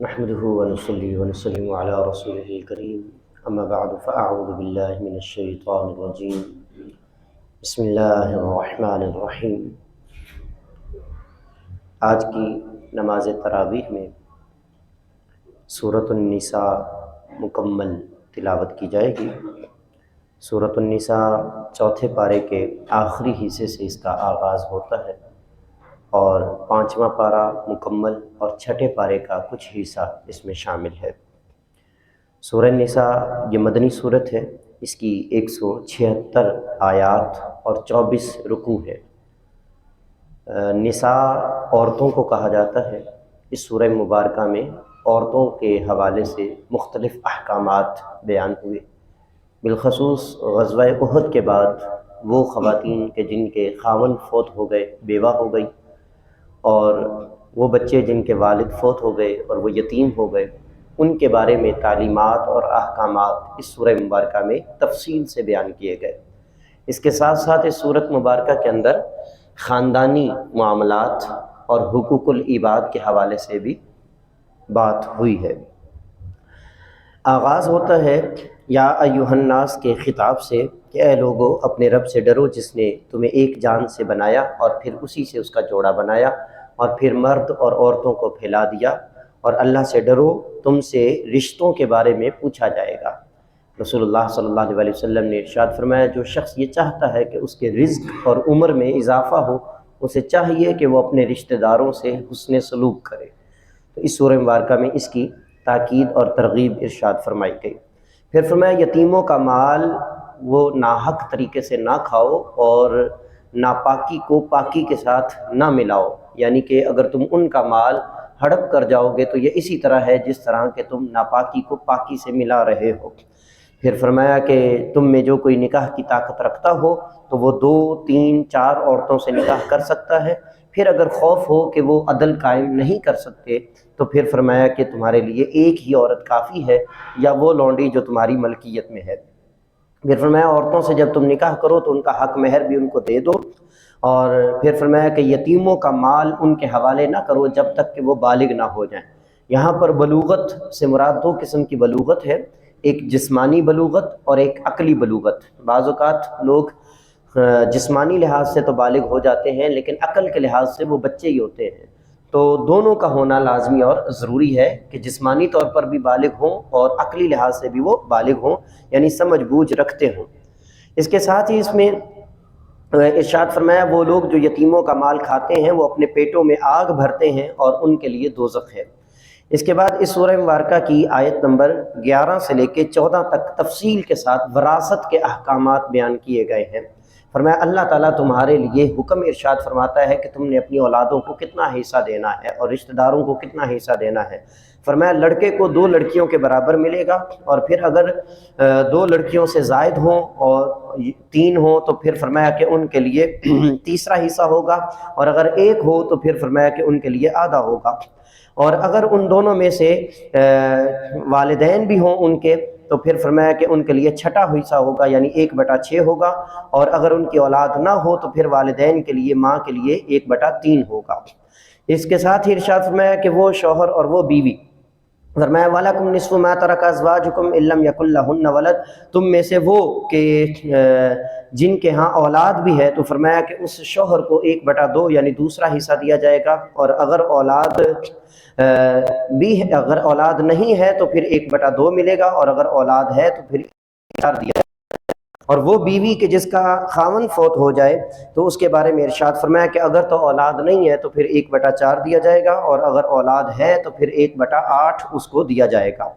نحمده ونصلي ونسلم على رسوله الكريم اما بعد فاعوذ بالله من الشيطان الرجيم بسم اللہ الرحمن الرحیم۔ آج کی نماز تراویح میں سورۃ النساء مکمل تلاوت کی جائے گی۔ سورۃ النساء چوتھے پارے کے آخری حصے سے اس کا آغاز ہوتا ہے اور پانچواں پارہ مکمل اور چھٹے پارے کا کچھ حصہ اس میں شامل ہے۔ سورہ النساء یہ مدنی صورت ہے، اس کی 176 آیات اور 24 رکوع ہے۔ نساء عورتوں کو کہا جاتا ہے۔ اس سورہ مبارکہ میں عورتوں کے حوالے سے مختلف احکامات بیان ہوئے، بالخصوص غزوہ احد کے بعد وہ خواتین کے جن کے خاوند فوت ہو گئے، بیوہ ہو گئی، اور وہ بچے جن کے والد فوت ہو گئے اور وہ یتیم ہو گئے، ان کے بارے میں تعلیمات اور احکامات اس سورہ مبارکہ میں تفصیل سے بیان کیے گئے۔ اس کے ساتھ ساتھ اس سورۃ مبارکہ کے اندر خاندانی معاملات اور حقوق العباد کے حوالے سے بھی بات ہوئی ہے۔ آغاز ہوتا ہے یا ایھا الناس کے خطاب سے کہ اے لوگو اپنے رب سے ڈرو جس نے تمہیں ایک جان سے بنایا اور پھر اسی سے اس کا جوڑا بنایا اور پھر مرد اور عورتوں کو پھیلا دیا، اور اللہ سے ڈرو، تم سے رشتوں کے بارے میں پوچھا جائے گا۔ رسول اللہ صلی اللہ علیہ وسلم نے ارشاد فرمایا جو شخص یہ چاہتا ہے کہ اس کے رزق اور عمر میں اضافہ ہو، اسے چاہیے کہ وہ اپنے رشتہ داروں سے حسن سلوک کرے۔ تو اس سورہ مبارکہ میں اس کی تاکید اور ترغیب ارشاد فرمائی گئی۔ پھر فرمایا یتیموں کا مال وہ ناحق طریقے سے نہ کھاؤ اور ناپاکی کو پاکی کے ساتھ نہ ملاؤ، یعنی کہ اگر تم ان کا مال ہڑپ کر جاؤ گے تو یہ اسی طرح ہے جس طرح کہ تم ناپاکی کو پاکی سے ملا رہے ہو۔ پھر فرمایا کہ تم میں جو کوئی نکاح کی طاقت رکھتا ہو تو وہ 2، 3، 4 عورتوں سے نکاح کر سکتا ہے۔ پھر اگر خوف ہو کہ وہ عدل قائم نہیں کر سکتے تو پھر فرمایا کہ تمہارے لیے ایک ہی عورت کافی ہے یا وہ لونڈی جو تمہاری ملکیت میں ہے۔ پھر فرمایا عورتوں سے جب تم نکاح کرو تو ان کا حق مہر بھی ان کو دے دو، اور پھر فرمایا کہ یتیموں کا مال ان کے حوالے نہ کرو جب تک کہ وہ بالغ نہ ہو جائیں۔ یہاں پر بلوغت سے مراد 2 قسم کی بلوغت ہے، ایک جسمانی بلوغت اور ایک عقلی بلوغت۔ بعض اوقات لوگ جسمانی لحاظ سے تو بالغ ہو جاتے ہیں لیکن عقل کے لحاظ سے وہ بچے ہی ہوتے ہیں، تو دونوں کا ہونا لازمی اور ضروری ہے کہ جسمانی طور پر بھی بالغ ہوں اور عقلی لحاظ سے بھی وہ بالغ ہوں، یعنی سمجھ بوجھ رکھتے ہوں۔ اس کے ساتھ ہی اس میں ارشاد فرمایا وہ لوگ جو یتیموں کا مال کھاتے ہیں وہ اپنے پیٹوں میں آگ بھرتے ہیں اور ان کے لیے دوزخ ہے۔ اس کے بعد اس سورہ مبارکہ کی آیت نمبر 11 سے لے کے 14 تک تفصیل کے ساتھ وراثت کے احکامات بیان کیے گئے ہیں۔ فرمایا اللہ تعالیٰ تمہارے لیے حکم ارشاد فرماتا ہے کہ تم نے اپنی اولادوں کو کتنا حصہ دینا ہے اور رشتہ داروں کو کتنا حصہ دینا ہے۔ فرمایا لڑکے کو 2 لڑکیوں کے برابر ملے گا، اور پھر اگر 2 لڑکیوں سے زائد ہوں اور 3 ہوں تو پھر فرمایا کہ ان کے لیے تیسرا حصہ ہوگا، اور اگر 1 ہو تو پھر فرمایا کہ ان کے لیے آدھا ہوگا، اور اگر ان دونوں میں سے والدین بھی ہوں ان کے تو پھر فرمایا کہ ان کے لیے چھٹا حصہ ہوگا، یعنی 1/6 ہوگا، اور اگر ان کی اولاد نہ ہو تو پھر والدین کے لیے، ماں کے لیے 1/3 ہوگا۔ اس کے ساتھ ہی ارشاد فرمایا کہ وہ شوہر اور وہ بیوی، فرمایا وَلَكُمْ نِصْفُ مَا تَرَكَ أَزْوَاجُكُمْ إِن لَّمْ يَكُن لَّهُنَّ وَلَدٌ، تم میں سے وہ کہ جن کے ہاں اولاد بھی ہے تو فرمایا کہ اس شوہر کو 1/2 یعنی دوسرا حصہ دیا جائے گا، اور اگر اولاد اگر اولاد نہیں ہے تو پھر 1/2 ملے گا، اور اگر اولاد ہے تو پھر 4 دیا جائے گا۔ اور وہ بیوی کہ جس کا خاوند فوت ہو جائے تو اس کے بارے میں ارشاد فرمایا کہ اگر تو اولاد نہیں ہے تو پھر 1/4 دیا جائے گا، اور اگر اولاد ہے تو پھر 1/8 اس کو دیا جائے گا۔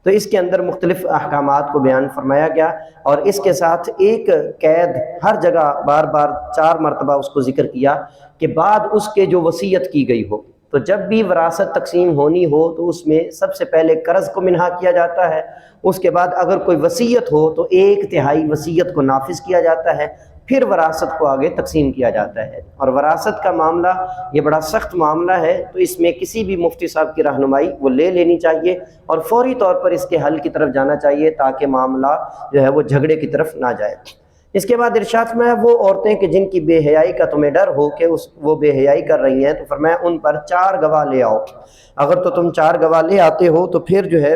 تو اس کے اندر مختلف احکامات کو بیان فرمایا گیا، اور اس کے ساتھ ایک قید ہر جگہ بار بار 4 مرتبہ اس کو ذکر کیا کہ بعد اس کے جو وصیت کی گئی ہو، تو جب بھی وراثت تقسیم ہونی ہو تو اس میں سب سے پہلے قرض کو منہا کیا جاتا ہے، اس کے بعد اگر کوئی وصیت ہو تو 1/3 وصیت کو نافذ کیا جاتا ہے، پھر وراثت کو آگے تقسیم کیا جاتا ہے۔ اور وراثت کا معاملہ یہ بڑا سخت معاملہ ہے، تو اس میں کسی بھی مفتی صاحب کی رہنمائی وہ لے لینی چاہیے اور فوری طور پر اس کے حل کی طرف جانا چاہیے تاکہ معاملہ جو ہے وہ جھگڑے کی طرف نہ جائے۔ اس کے بعد ارشاد میں وہ عورتیں کہ جن کی بے حیائی کا تمہیں ڈر ہو کہ وہ بے حیائی کر رہی ہیں، تو فرمایا ان پر 4 گواہ لے آؤ۔ اگر تو تم 4 گواہ لے آتے ہو تو پھر جو ہے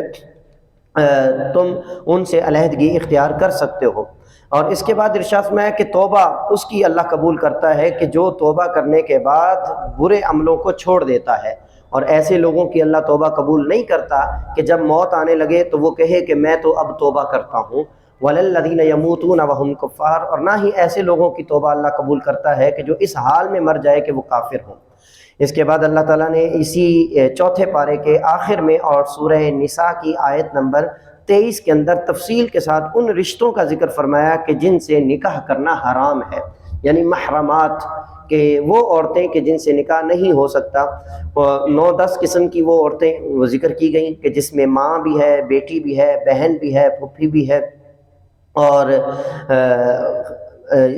تم ان سے علیحدگی اختیار کر سکتے ہو۔ اور اس کے بعد ارشاد میں ہے کہ توبہ اس کی اللہ قبول کرتا ہے کہ جو توبہ کرنے کے بعد برے عملوں کو چھوڑ دیتا ہے، اور ایسے لوگوں کی اللہ توبہ قبول نہیں کرتا کہ جب موت آنے لگے تو وہ کہے کہ میں تو اب توبہ کرتا ہوں۔ وَلَلَّذِينَ يَمُوتُونَ وَهُمْ كُفَّارٌ، اور نہ ہی ایسے لوگوں کی توبہ اللہ قبول کرتا ہے کہ جو اس حال میں مر جائے کہ وہ کافر ہوں۔ اس کے بعد اللہ تعالیٰ نے اسی 4 پارے کے آخر میں اور سورہ نساء کی آیت نمبر 23 کے اندر تفصیل کے ساتھ ان رشتوں کا ذکر فرمایا کہ جن سے نکاح کرنا حرام ہے، یعنی محرمات، کہ وہ عورتیں کہ جن سے نکاح نہیں ہو سکتا۔ 9-10 قسم کی وہ عورتیں وہ ذکر کی گئیں کہ جس میں ماں بھی ہے، بیٹی بھی ہے، بہن بھی ہے، پھوپھی بھی ہے، اور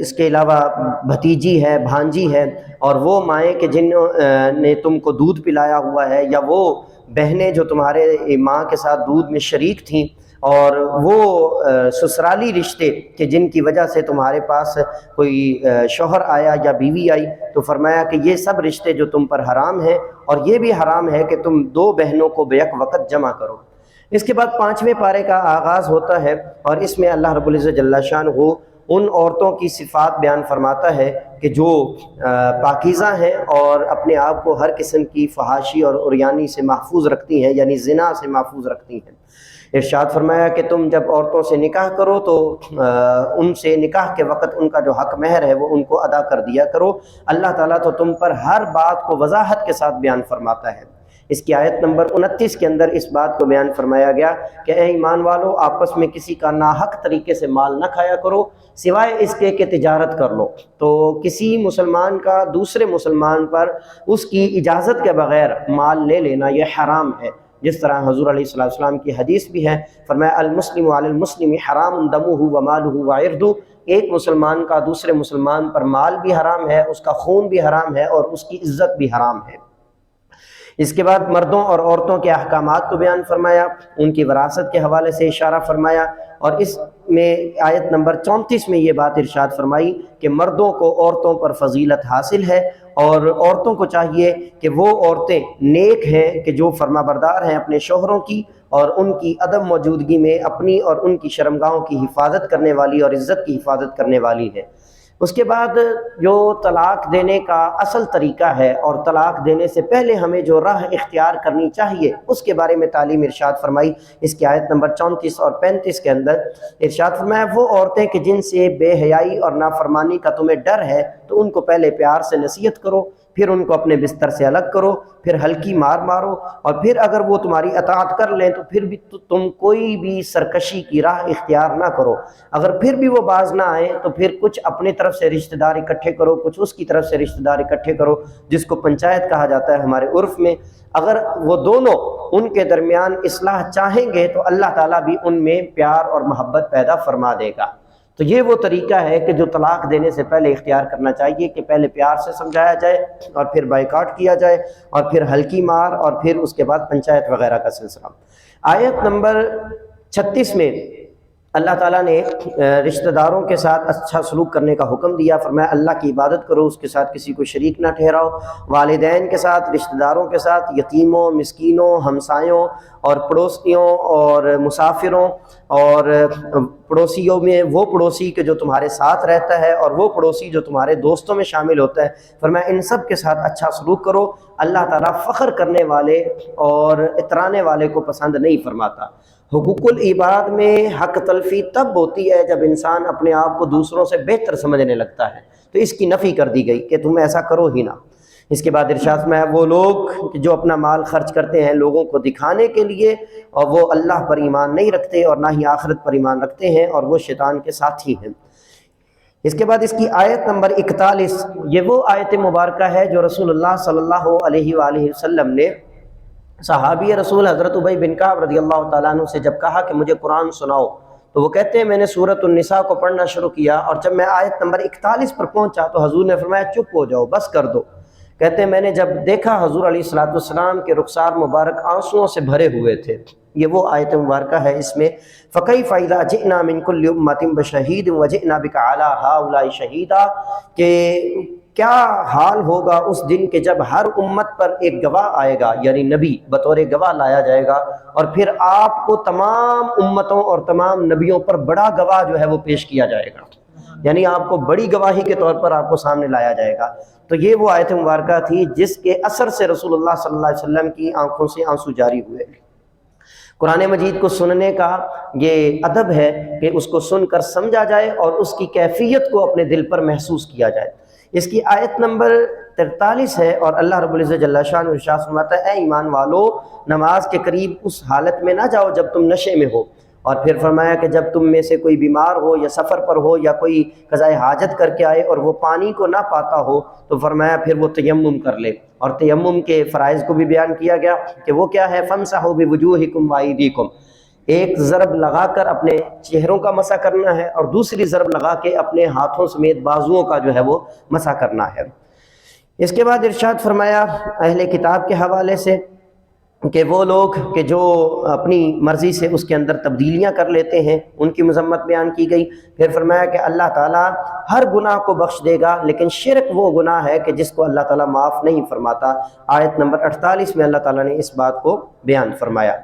اس کے علاوہ بھتیجی ہے، بھانجی ہے، اور وہ مائیں کہ جن نے تم کو دودھ پلایا ہوا ہے، یا وہ بہنیں جو تمہارے ماں کے ساتھ دودھ میں شریک تھیں، اور وہ سسرالی رشتے کہ جن کی وجہ سے تمہارے پاس کوئی شوہر آیا یا بیوی آئی، تو فرمایا کہ یہ سب رشتے جو تم پر حرام ہیں، اور یہ بھی حرام ہے کہ تم 2 بہنوں کو بیک وقت جمع کرو۔ اس کے بعد 5ویں پارے کا آغاز ہوتا ہے، اور اس میں اللہ رب العزت جل شانہ ان عورتوں کی صفات بیان فرماتا ہے کہ جو پاکیزہ ہیں اور اپنے آپ کو ہر قسم کی فحاشی اور عریانی سے محفوظ رکھتی ہیں، یعنی زنا سے محفوظ رکھتی ہیں۔ ارشاد فرمایا کہ تم جب عورتوں سے نکاح کرو تو ان سے نکاح کے وقت ان کا جو حق مہر ہے وہ ان کو ادا کر دیا کرو۔ اللہ تعالیٰ تو تم پر ہر بات کو وضاحت کے ساتھ بیان فرماتا ہے۔ اس کی آیت نمبر 29 کے اندر اس بات کو بیان فرمایا گیا کہ اے ایمان والو، آپس میں کسی کا ناحق طریقے سے مال نہ کھایا کرو سوائے اس کے کہ تجارت کر لو۔ تو کسی مسلمان کا دوسرے مسلمان پر اس کی اجازت کے بغیر مال لے لینا یہ حرام ہے، جس طرح حضور علیہ السلام کی حدیث بھی ہے، فرمایا المسلم علی المسلم حرام دمہ ومالہ وعرضہ، ایک مسلمان کا دوسرے مسلمان پر مال بھی حرام ہے، اس کا خون بھی حرام ہے، اور اس کی عزت بھی حرام ہے۔ اس کے بعد مردوں اور عورتوں کے احکامات کو بیان فرمایا، ان کی وراثت کے حوالے سے اشارہ فرمایا، اور اس میں آیت نمبر 34 میں یہ بات ارشاد فرمائی کہ مردوں کو عورتوں پر فضیلت حاصل ہے، اور عورتوں کو چاہیے کہ وہ عورتیں نیک ہیں کہ جو فرما بردار ہیں اپنے شوہروں کی، اور ان کی عدم موجودگی میں اپنی اور ان کی شرمگاہوں کی حفاظت کرنے والی اور عزت کی حفاظت کرنے والی ہیں۔ اس کے بعد جو طلاق دینے کا اصل طریقہ ہے اور طلاق دینے سے پہلے ہمیں جو راہ اختیار کرنی چاہیے اس کے بارے میں تعلیم ارشاد فرمائی۔ اس کی آیت نمبر 34 اور 35 کے اندر ارشاد فرمایا وہ عورتیں کہ جن سے بے حیائی اور نافرمانی کا تمہیں ڈر ہے تو ان کو پہلے پیار سے نصیحت کرو، پھر ان کو اپنے بستر سے الگ کرو، پھر ہلکی مار مارو، اور پھر اگر وہ تمہاری اطاعت کر لیں تو پھر بھی تم کوئی بھی سرکشی کی راہ اختیار نہ کرو۔ اگر پھر بھی وہ باز نہ آئیں تو پھر کچھ اپنے طرف سے رشتہ دار اکٹھے کرو، کچھ اس کی طرف سے رشتہ دار اکٹھے کرو، جس کو پنچایت کہا جاتا ہے ہمارے عرف میں۔ اگر وہ دونوں ان کے درمیان اصلاح چاہیں گے تو اللہ تعالیٰ بھی ان میں پیار اور محبت پیدا فرما دے گا۔ تو یہ وہ طریقہ ہے کہ جو طلاق دینے سے پہلے اختیار کرنا چاہیے کہ پہلے پیار سے سمجھایا جائے، اور پھر بائیکاٹ کیا جائے، اور پھر ہلکی مار، اور پھر اس کے بعد پنچایت وغیرہ کا سلسلہ۔ آیت نمبر 36 میں اللہ تعالیٰ نے رشتہ داروں کے ساتھ اچھا سلوک کرنے کا حکم دیا، فرمایا اللہ کی عبادت کرو، اس کے ساتھ کسی کو شریک نہ ٹھہراؤ، والدین کے ساتھ، رشتہ داروں کے ساتھ، یتیموں، مسکینوں، ہمسایوں اور پڑوسیوں اور مسافروں، اور پڑوسیوں میں وہ پڑوسی کہ جو تمہارے ساتھ رہتا ہے، اور وہ پڑوسی جو تمہارے دوستوں میں شامل ہوتا ہے، فرمایا ان سب کے ساتھ اچھا سلوک کرو۔ اللہ تعالیٰ فخر کرنے والے اور اترانے والے کو پسند نہیں فرماتا۔ حقوق العباد میں حق تلفی تب ہوتی ہے جب انسان اپنے آپ کو دوسروں سے بہتر سمجھنے لگتا ہے، تو اس کی نفی کر دی گئی کہ تم ایسا کرو ہی نہ۔ اس کے بعد ارشاد میں وہ لوگ جو اپنا مال خرچ کرتے ہیں لوگوں کو دکھانے کے لیے، اور وہ اللہ پر ایمان نہیں رکھتے اور نہ ہی آخرت پر ایمان رکھتے ہیں، اور وہ شیطان کے ساتھی ہیں۔ اس کے بعد اس کی آیت نمبر 41، یہ وہ آیت مبارکہ ہے جو رسول اللہ صلی اللہ علیہ وآلہ وسلم نے صحابی رسول حضرت ابی بن کعب رضی اللہ تعالیٰ عنہ سے جب کہا کہ مجھے قرآن سناؤ، تو وہ کہتے ہیں میں نے سورۃ النساء کو پڑھنا شروع کیا، اور جب میں آیت نمبر 41 پر پہنچا تو حضور نے فرمایا چپ ہو جاؤ، بس کر دو۔ کہتے ہیں میں نے جب دیکھا حضور علیہ الصلوۃ والسلام کے رخسار مبارک آنسوؤں سے بھرے ہوئے تھے، یہ وہ آیت مبارکہ ہے، اس میں فَكَيْفَ إِذَا جِئْنَا مِن كُلِّ أُمَّةٍ بِشَهِيدٍ وَجِئْنَا بِكَ عَلَىٰ هَٰؤُلَاءِ شَهِيدًا، کہ کیا حال ہوگا اس دن کہ جب ہر امت پر ایک گواہ آئے گا، یعنی نبی بطور گواہ لایا جائے گا، اور پھر آپ کو تمام امتوں اور تمام نبیوں پر بڑا گواہ جو ہے وہ پیش کیا جائے گا، یعنی آپ کو بڑی گواہی کے طور پر آپ کو سامنے لایا جائے گا۔ تو یہ وہ آیت مبارکہ تھی جس کے اثر سے رسول اللہ صلی اللہ علیہ وسلم کی آنکھوں سے آنسو جاری ہوئے۔ قرآن مجید کو سننے کا یہ ادب ہے کہ اس کو سن کر سمجھا جائے اور اس کی کیفیت کو اپنے دل پر محسوس کیا جائے۔ اس کی آیت نمبر 43 ہے، اور اللہ رب العزت جل شانہ ارشاد فرماتا ہے، اے ایمان والو، نماز کے قریب اس حالت میں نہ جاؤ جب تم نشے میں ہو، اور پھر فرمایا کہ جب تم میں سے کوئی بیمار ہو یا سفر پر ہو یا کوئی قضاء حاجت کر کے آئے اور وہ پانی کو نہ پاتا ہو تو فرمایا پھر وہ تیمم کر لے، اور تیمم کے فرائض کو بھی بیان کیا گیا کہ وہ کیا ہے، فَامْسَحُوا بِوُجُوهِكُمْ وَأَيْدِيكُمْ، ایک ضرب لگا کر اپنے چہروں کا مسح کرنا ہے اور دوسری ضرب لگا کے اپنے ہاتھوں سمیت بازوؤں کا جو ہے وہ مسح کرنا ہے۔ اس کے بعد ارشاد فرمایا اہل کتاب کے حوالے سے کہ وہ لوگ کہ جو اپنی مرضی سے اس کے اندر تبدیلیاں کر لیتے ہیں، ان کی مذمت بیان کی گئی۔ پھر فرمایا کہ اللہ تعالیٰ ہر گناہ کو بخش دے گا، لیکن شرک وہ گناہ ہے کہ جس کو اللہ تعالیٰ معاف نہیں فرماتا۔ آیت نمبر 48 میں اللہ تعالیٰ نے اس بات کو بیان فرمایا۔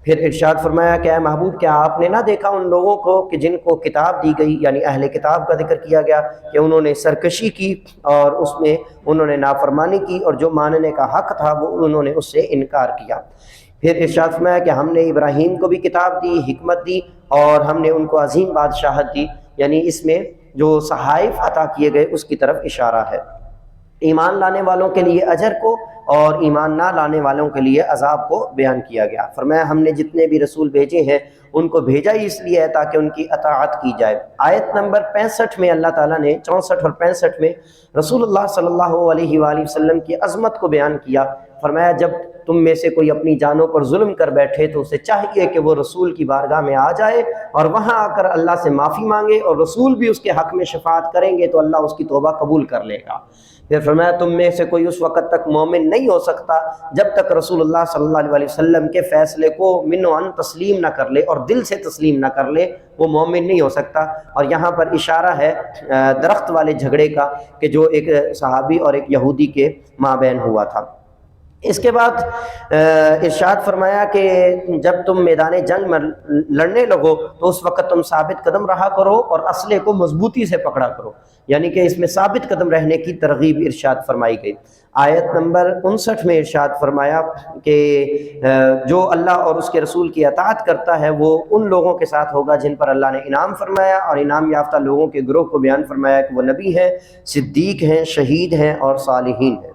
پھر ارشاد فرمایا کہ اے محبوب، کیا آپ نے نہ دیکھا ان لوگوں کو کہ جن کو کتاب دی گئی، یعنی اہل کتاب کا ذکر کیا گیا، کہ انہوں نے سرکشی کی اور اس میں انہوں نے نافرمانی کی، اور جو ماننے کا حق تھا وہ انہوں نے اس سے انکار کیا۔ پھر ارشاد فرمایا کہ ہم نے ابراہیم کو بھی کتاب دی، حکمت دی، اور ہم نے ان کو عظیم بادشاہت دی، یعنی اس میں جو صحائف عطا کیے گئے اس کی طرف اشارہ ہے۔ ایمان لانے والوں کے لیے اجر کو اور ایمان نہ لانے والوں کے لیے عذاب کو بیان کیا گیا۔ فرمایا ہم نے جتنے بھی رسول بھیجے ہیں ان کو بھیجا ہی اس لیے ہے تاکہ ان کی اطاعت کی جائے۔ آیت نمبر 65 میں اللہ تعالیٰ نے 64 اور 65 میں رسول اللہ صلی اللہ علیہ وآلہ وسلم کی عظمت کو بیان کیا۔ فرمایا جب تم میں سے کوئی اپنی جانوں پر ظلم کر بیٹھے تو اسے چاہیے کہ وہ رسول کی بارگاہ میں آ جائے اور وہاں آ کر اللہ سے معافی مانگے، اور رسول بھی اس کے حق میں شفاعت کریں گے تو اللہ اس کی توبہ قبول کر لے گا۔ پھر فرمایا تم میں سے کوئی اس وقت تک مومن نہیں ہو سکتا جب تک رسول اللہ صلی اللہ علیہ وسلم کے فیصلے کو من و عن تسلیم نہ کر لے اور دل سے تسلیم نہ کر لے، وہ مومن نہیں ہو سکتا۔ اور یہاں پر اشارہ ہے درخت والے جھگڑے کا کہ جو ایک صحابی اور ایک یہودی کے مابین ہوا تھا۔ اس کے بعد ارشاد فرمایا کہ جب تم میدان جنگ میں لڑنے لگو تو اس وقت تم ثابت قدم رہا کرو اور اسلحے کو مضبوطی سے پکڑا کرو، یعنی کہ اس میں ثابت قدم رہنے کی ترغیب ارشاد فرمائی گئی۔ آیت نمبر 59 میں ارشاد فرمایا کہ جو اللہ اور اس کے رسول کی اطاعت کرتا ہے وہ ان لوگوں کے ساتھ ہوگا جن پر اللہ نے انعام فرمایا، اور انعام یافتہ لوگوں کے گروہ کو بیان فرمایا کہ وہ نبی ہیں، صدیق ہیں، شہید ہیں اور صالحین ہیں۔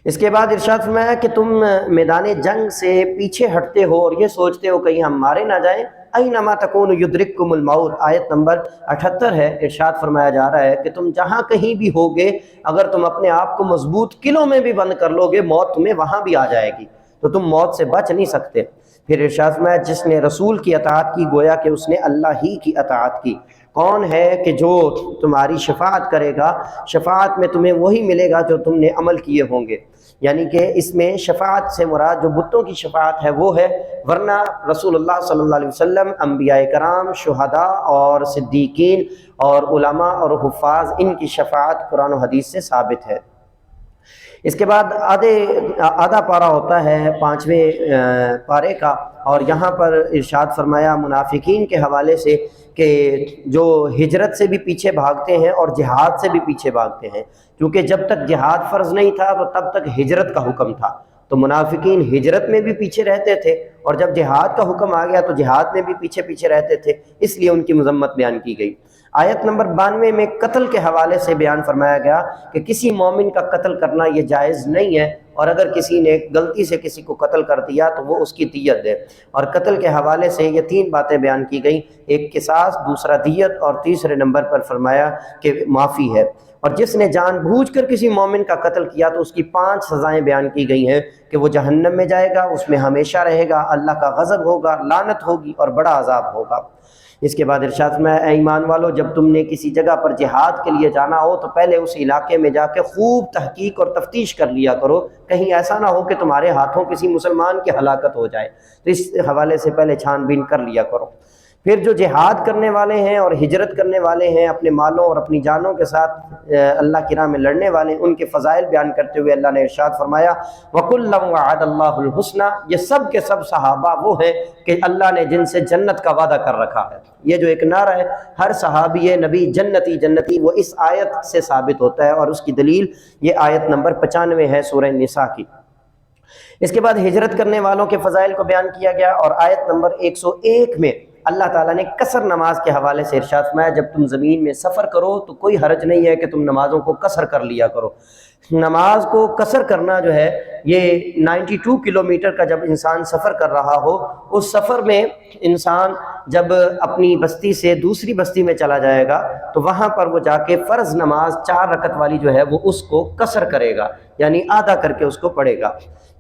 اس کے بعد ارشاد فرمایا کہ تم میدان جنگ سے پیچھے ہٹتے ہو اور یہ سوچتے ہو کہیں ہم مارے نہ جائیں، اینما تکون یدرککم الموت، آیت نمبر 78 ہے۔ ارشاد فرمایا جا رہا ہے کہ تم جہاں کہیں بھی ہوگے، اگر تم اپنے آپ کو مضبوط قلعوں میں بھی بند کر لو گے، موت تمہیں وہاں بھی آ جائے گی، تو تم موت سے بچ نہیں سکتے۔ پھر ارشاد فرمایا جس نے رسول کی اطاعت کی گویا کہ اس نے اللہ ہی کی اطاعت کی۔ کون ہے کہ جو تمہاری شفاعت کرے گا؟ شفاعت میں تمہیں وہی ملے گا جو تم نے عمل کیے ہوں گے، یعنی کہ اس میں شفاعت سے مراد جو بتوں کی شفاعت ہے وہ ہے، ورنہ رسول اللہ صلی اللہ علیہ وسلم، انبیاء کرام، شہداء اور صدیقین اور علماء اور حفاظ، ان کی شفاعت قرآن و حدیث سے ثابت ہے۔ اس کے بعد آدھا پارہ ہوتا ہے 5ویں پارے کا، اور یہاں پر ارشاد فرمایا منافقین کے حوالے سے کہ جو ہجرت سے بھی پیچھے بھاگتے ہیں اور جہاد سے بھی پیچھے بھاگتے ہیں، کیونکہ جب تک جہاد فرض نہیں تھا تو تب تک ہجرت کا حکم تھا، تو منافقین ہجرت میں بھی پیچھے رہتے تھے، اور جب جہاد کا حکم آ گیا تو جہاد میں بھی پیچھے رہتے تھے، اس لیے ان کی مذمت بیان کی گئی۔ آیت نمبر 92 میں قتل کے حوالے سے بیان فرمایا گیا کہ کسی مومن کا قتل کرنا یہ جائز نہیں ہے، اور اگر کسی نے غلطی سے کسی کو قتل کر دیا تو وہ اس کی دیت دے۔ اور قتل کے حوالے سے یہ 3 باتیں بیان کی گئیں، ایک قصاص، دوسرا دیت، اور تیسرے نمبر پر فرمایا کہ معافی ہے۔ اور جس نے جان بوجھ کر کسی مومن کا قتل کیا تو اس کی 5 سزائیں بیان کی گئی ہیں کہ وہ جہنم میں جائے گا، اس میں ہمیشہ رہے گا، اللہ کا غضب ہوگا، لعنت ہوگی اور بڑا عذاب ہوگا۔ اس کے بعد ارشاد فرمایا اے ایمان والو جب تم نے کسی جگہ پر جہاد کے لیے جانا ہو تو پہلے اس علاقے میں جا کے خوب تحقیق اور تفتیش کر لیا کرو، کہیں ایسا نہ ہو کہ تمہارے ہاتھوں کسی مسلمان کی ہلاکت ہو جائے، تو اس حوالے سے پہلے چھان بین کر لیا کرو۔ پھر جو جہاد کرنے والے ہیں اور ہجرت کرنے والے ہیں، اپنے مالوں اور اپنی جانوں کے ساتھ اللہ کی راہ میں لڑنے والے ہیں، ان کے فضائل بیان کرتے ہوئے اللہ نے ارشاد فرمایا وَكُلًّا وَعَدَ اللَّهُ الْحُسْنَى، یہ سب کے سب صحابہ وہ ہیں کہ اللہ نے جن سے جنت کا وعدہ کر رکھا ہے۔ یہ جو ایک نعرہ ہے ہر صحابی نبی جنتی جنتی، وہ اس آیت سے ثابت ہوتا ہے، اور اس کی دلیل یہ آیت نمبر 95 ہے سورہ نساء کی۔ اس کے بعد ہجرت کرنے والوں کے فضائل کو بیان کیا گیا، اور آیت نمبر 101 میں اللہ تعالیٰ نے قصر نماز کے حوالے سے ارشاد فرمایا جب تم زمین میں سفر کرو تو کوئی حرج نہیں ہے کہ تم نمازوں کو قصر کر لیا کرو۔ نماز کو قصر کرنا جو ہے یہ 92 کلومیٹر کا جب انسان سفر کر رہا ہو، اس سفر میں انسان جب اپنی بستی سے دوسری بستی میں چلا جائے گا تو وہاں پر وہ جا کے فرض نماز 4 رکعت والی جو ہے وہ اس کو قصر کرے گا، یعنی آدھا کر کے اس کو پڑھے گا۔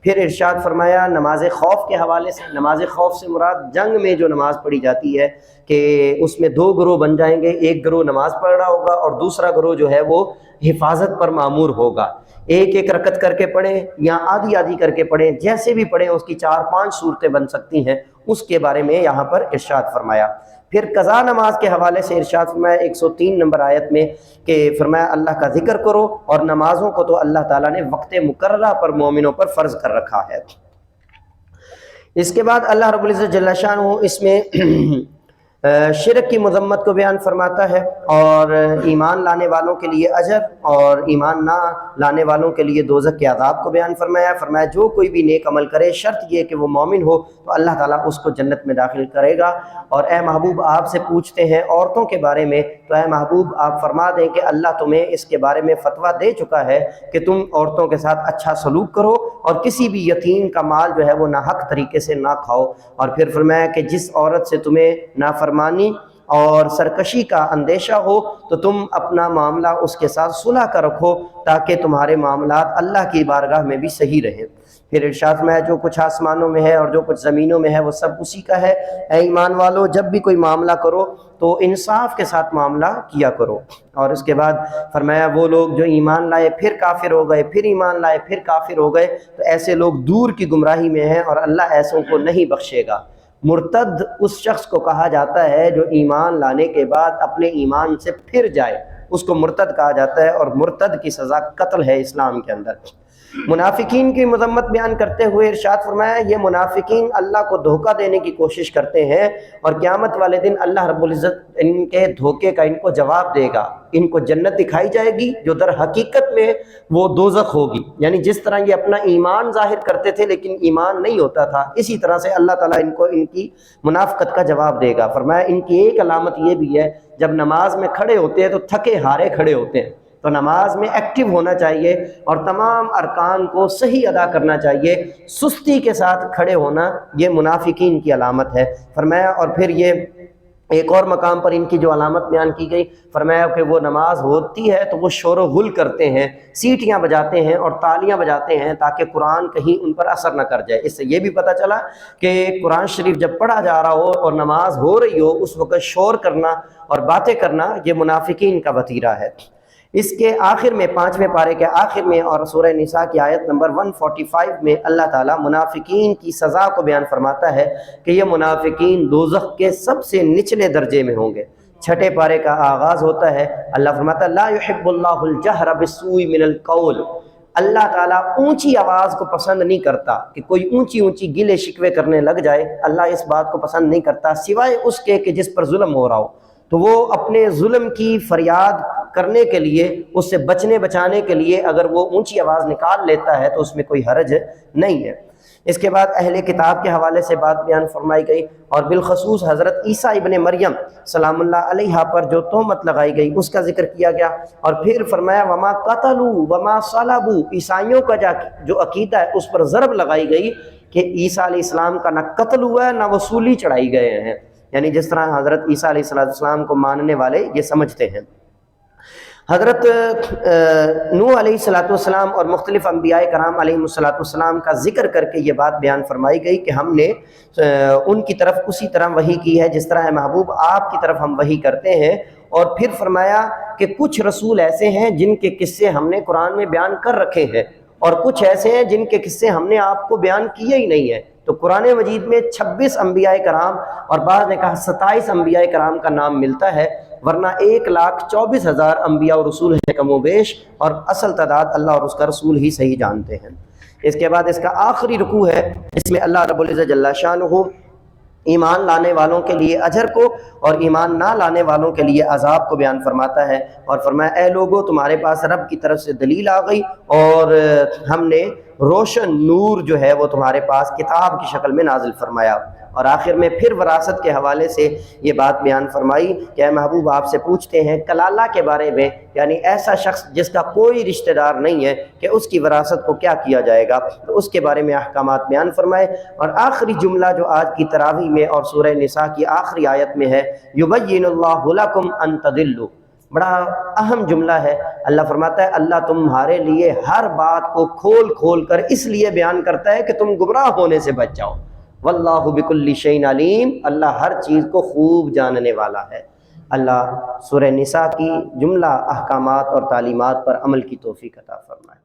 پھر ارشاد فرمایا نماز خوف کے حوالے سے، نماز خوف سے مراد جنگ میں جو نماز پڑھی جاتی ہے کہ اس میں 2 گروہ بن جائیں گے، ایک گروہ نماز پڑھ رہا ہوگا اور دوسرا گروہ جو ہے وہ حفاظت پر مامور ہوگا، ایک ایک رکعت کر کے پڑھیں یا آدھی آدھی کر کے پڑھیں، جیسے بھی پڑھیں اس کی 4-5 صورتیں بن سکتی ہیں، اس کے بارے میں یہاں پر ارشاد فرمایا۔ پھر قضا نماز کے حوالے سے ارشاد فرمایا 103 نمبر آیت میں کہ فرمایا اللہ کا ذکر کرو، اور نمازوں کو تو اللہ تعالیٰ نے وقت مقررہ پر مومنوں پر فرض کر رکھا ہے۔ اس کے بعد اللہ رب العزت جل شانہ اس میں شرک کی مذمت کو بیان فرماتا ہے، اور ایمان لانے والوں کے لیے اجر اور ایمان نہ لانے والوں کے لیے دوزخ کے عذاب کو بیان فرمایا۔ فرمایا جو کوئی بھی نیک عمل کرے، شرط یہ کہ وہ مومن ہو، تو اللہ تعالیٰ اس کو جنت میں داخل کرے گا۔ اور اے محبوب آپ سے پوچھتے ہیں عورتوں کے بارے میں، تو اے محبوب آپ فرما دیں کہ اللہ تمہیں اس کے بارے میں فتویٰ دے چکا ہے کہ تم عورتوں کے ساتھ اچھا سلوک کرو، اور کسی بھی یتیم کا مال جو ہے وہ ناحق طریقے سے نہ کھاؤ۔ اور پھر فرمایا کہ جس عورت سے تمہیں نافرمانی اور سرکشی کا اندیشہ ہو تو تم اپنا معاملہ اس کے ساتھ صلح کا رکھو، تاکہ تمہارے معاملات اللہ کی بارگاہ میں بھی صحیح رہیں۔ پھر ارشاد میں جو کچھ آسمانوں میں ہے اور جو کچھ زمینوں میں ہے وہ سب اسی کا ہے۔ اے ایمان والو جب بھی کوئی معاملہ کرو تو انصاف کے ساتھ معاملہ کیا کرو۔ اور اس کے بعد فرمایا وہ لوگ جو ایمان لائے پھر کافر ہو گئے، پھر ایمان لائے پھر کافر ہو گئے، تو ایسے لوگ دور کی گمراہی میں ہیں، اور اللہ ایسوں کو نہیں بخشے گا۔ مرتد اس شخص کو کہا جاتا ہے جو ایمان لانے کے بعد اپنے ایمان سے پھر جائے، اس کو مرتد کہا جاتا ہے، اور مرتد کی سزا قتل ہے اسلام کے اندر۔ منافقین کی مذمت بیان کرتے ہوئے ارشاد فرمایا یہ منافقین اللہ کو دھوکہ دینے کی کوشش کرتے ہیں، اور قیامت والے دن اللہ رب العزت ان کے دھوکے کا ان کو جواب دے گا۔ ان کو جنت دکھائی جائے گی جو در حقیقت میں وہ دوزخ ہوگی، یعنی جس طرح یہ اپنا ایمان ظاہر کرتے تھے لیکن ایمان نہیں ہوتا تھا، اسی طرح سے اللہ تعالیٰ ان کو ان کی منافقت کا جواب دے گا۔ فرمایا ان کی ایک علامت یہ بھی ہے جب نماز میں کھڑے ہوتے ہیں تو تھکے ہارے کھڑے ہوتے ہیں، تو نماز میں ایکٹیو ہونا چاہیے اور تمام ارکان کو صحیح ادا کرنا چاہیے، سستی کے ساتھ کھڑے ہونا یہ منافقین کی علامت ہے۔ فرمایا اور پھر یہ ایک اور مقام پر ان کی جو علامت بیان کی گئی، فرمایا کہ وہ نماز ہوتی ہے تو وہ شور و غل کرتے ہیں، سیٹیاں بجاتے ہیں اور تالیاں بجاتے ہیں تاکہ قرآن کہیں ان پر اثر نہ کر جائے۔ اس سے یہ بھی پتہ چلا کہ قرآن شریف جب پڑھا جا رہا ہو اور نماز ہو رہی ہو اس وقت شور کرنا اور باتیں کرنا یہ منافقین کا وتیرہ ہے۔ اس کے آخر میں 5ویں پارے کے آخر میں اور سورہ نساء کی آیت نمبر 145 میں اللہ تعالیٰ منافقین کی سزا کو بیان فرماتا ہے کہ یہ منافقین دوزخ کے سب سے نچلے درجے میں ہوں گے۔ 6 پارے کا آغاز ہوتا ہے، اللہ فرماتا ہے لا يحب اللہ الجہر بالسوء من القول، اللہ تعالیٰ اونچی آواز کو پسند نہیں کرتا کہ کوئی اونچی اونچی گلے شکوے کرنے لگ جائے، اللہ اس بات کو پسند نہیں کرتا سوائے اس کے کہ جس پر ظلم ہو رہا ہو، تو وہ اپنے ظلم کی فریاد کرنے کے لیے، اس سے بچنے بچانے کے لیے اگر وہ اونچی آواز نکال لیتا ہے تو اس میں کوئی حرج نہیں ہے۔ اس کے بعد اہل کتاب کے حوالے سے بات بیان فرمائی گئی، اور بالخصوص حضرت عیسیٰ ابن مریم سلام اللہ علیہ پر جو تہمت لگائی گئی اس کا ذکر کیا گیا، اور پھر فرمایا وما قتلوا وما صلبوا، عیسائیوں کا جو عقیدہ ہے اس پر ضرب لگائی گئی کہ عیسیٰ علیہ السلام کا نہ قتل ہوا ہے نہ وہ سولی چڑھائی گئے ہیں، یعنی جس طرح حضرت عیسیٰ علیہ السلام کو ماننے والے یہ سمجھتے ہیں۔ حضرت نوح علیہ الصلوۃ والسلام اور مختلف انبیاء کرام علیہ الصلوۃ والسلام کا ذکر کر کے یہ بات بیان فرمائی گئی کہ ہم نے ان کی طرف اسی طرح وحی کی ہے جس طرح ہے محبوب آپ کی طرف ہم وحی کرتے ہیں، اور پھر فرمایا کہ کچھ رسول ایسے ہیں جن کے قصے ہم نے قرآن میں بیان کر رکھے ہیں، اور کچھ ایسے ہیں جن کے قصے ہم نے آپ کو بیان کیے ہی نہیں ہیں۔ تو قرآن مجید میں 26 انبیاء کرام اور بعض نے کہا 27 انبیاء کرام کا نام ملتا ہے، ورنہ 1,24,000 انبیاء و رسول ہیں کم و بیش، اور اصل تعداد اللہ اور اس کا رسول ہی صحیح جانتے ہیں۔ اس کے بعد اس کا آخری رکوع ہے، اس میں اللہ رب العزت جل شانہ ایمان لانے والوں کے لیے اجر کو اور ایمان نہ لانے والوں کے لیے عذاب کو بیان فرماتا ہے، اور فرمایا اے لوگو تمہارے پاس رب کی طرف سے دلیل آ گئی، اور ہم نے روشن نور جو ہے وہ تمہارے پاس کتاب کی شکل میں نازل فرمایا۔ اور آخر میں پھر وراثت کے حوالے سے یہ بات بیان فرمائی کہ اے محبوب آپ سے پوچھتے ہیں کلالہ کے بارے میں، یعنی ایسا شخص جس کا کوئی رشتہ دار نہیں ہے کہ اس کی وراثت کو کیا کیا جائے گا، تو اس کے بارے میں احکامات بیان فرمائے۔ اور آخری جملہ جو آج کی تراویح میں اور سورہ نساء کی آخری آیت میں ہے، یبین اللہ لکم ان تضلوا، بڑا اہم جملہ ہے۔ اللہ فرماتا ہے اللہ تمہارے لیے ہر بات کو کھول کھول کر اس لیے بیان کرتا ہے کہ تم گمراہ ہونے سے بچ جاؤ۔ واللہ بکل شیء علیم، اللہ ہر چیز کو خوب جاننے والا ہے۔ اللہ سورہ نساء کی جملہ احکامات اور تعلیمات پر عمل کی توفیق عطا فرمائے۔